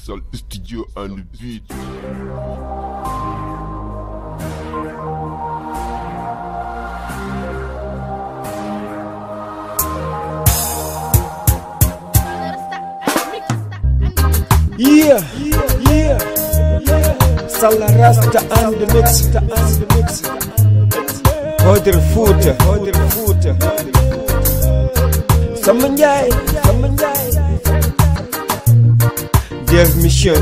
Sol Studio on the beat. Yeah. Salla Rasta on the mix. Hodder Fouta. Sama Njaay. Dev mission.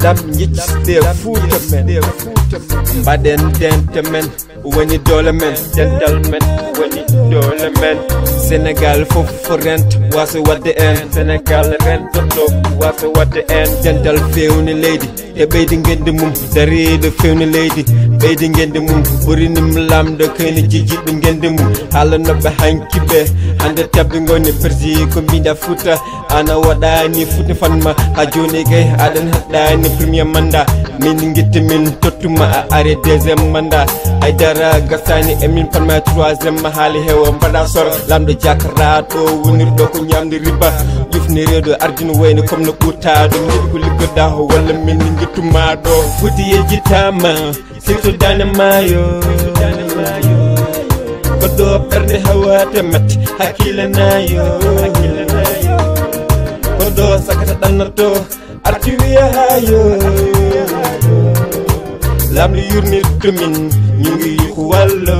Lam ñicc de Fouta men. Mbaden dente men. Wani doole men. Dental men. Wani doole men. Sénégal foofu rent waasa wadde en Sénégal rent toog waasa wadde en dental fewni leydi e ɓeydi ngendi mum dareede fewni leydi ɓeydi ngendi mum ɓurinim lamdo kayni jijiɓe ngendi mum haala noɓe hankiɓe hande tabbi goni persi ko mbida Fouta ana waɗani Fouta fanma ha joni kay aɗan haɗɗani premier mandat min guitta min tottuma a are deuxiéme mandat Aidara gasani emin panma troisiéme haali heewo mbaɗa soro lamɗo jakaraɗo wonirɗo ko ñamde riba yufni reedo ardina wayno comme no ɓurtaɗo jiɗi ko liggoɗa ho walla min guittumaɗo Fouta yejjitama sirto dane maayo koɗɗo ɓerde hawata mette hakkille nayo koɗɗo sakata ɗannato arti wiya hayo lamɗo yurnirtomin ñu ngi yuhu wallo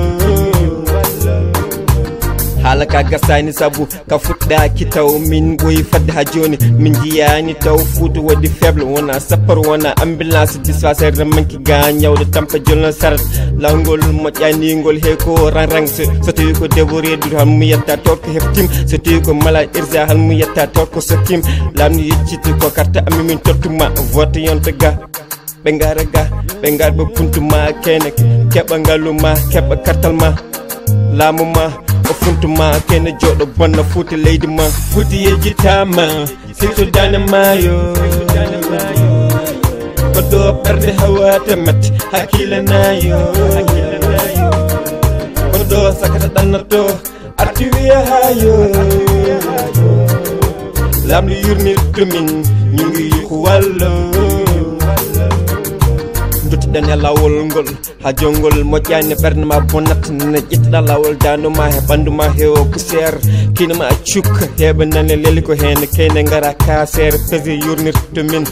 haala ka gasani sabu ka fuɗɗaki taw min ɓoyi fadde ha joni min jiyani taw Fouta waɗi faible wona sappar wona ambulance dispensaire manki ga ñawde tampa jolno sarat lawgol moƴƴanigol he ko rang so tawi ko debbo reedude han mu yetta tawt ko heftim so tawi ko mala irja han mu yetta tawt ko sokkim lamni yecciti ko carte ami min tottuma vote yonta ga ɓe gara ga ɓe gar ɓe puntuma kene keɓa ngalluma keɓa kartal ma laamu ma o funtuma kene joɗo bonna Fouta leydi ma Fouta yejjitama sirto dane maayo koɗɗo ɓerde hawata mette hakkille nayo koɗɗo sakata ɗannato arti wiya hayo lamɗo yurnirtomin ñu ngi yuhu wallo duttiɗen e lawol ngol ha jongol moƴƴani ɓerde ma bonnat nene ƴettiɗa lawol danduma he ɓanduma hewo poussiére kinama cukka heɓe nane leli ko hen kayne gara kasere pese yurnirtomin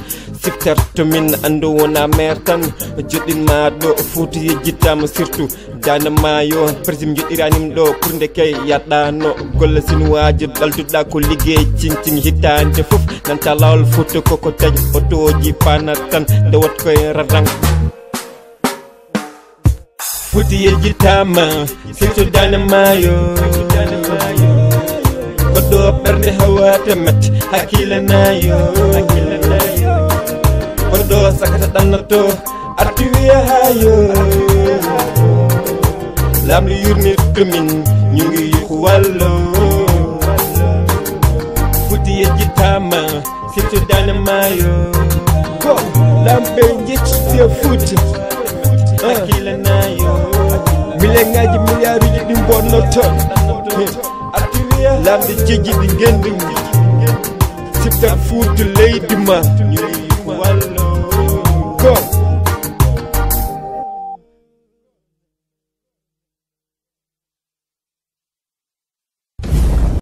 siftartomin andu wona maire tan joɗɗinma ɗo Fouta yejjitama surtout dane maayo présim joɗɗiranim ɗo pour nde kay yaɗɗano golle sinuwaji ɗalduɗa ko liggey cincin hittande foof nanta lawol Fouta koko taƴi otoji panat tan nde wat koye rarang Fouta yejjitama sirto dane maayo koɗɗo ɓerde hawata mette hakkille nayo koɗɗo sakata ɗannato arti wiya hayo lamɗo yurnirtomin ñu ngi yuhu wallo Fouta yejjitama sirto dane maayo ko lamɓe jeccite Fouta hakkille nayo milliards milliarduji ɗi bonno ton lamɗe jejji ɗi gendi siftat Fouta leydi ma wallo ko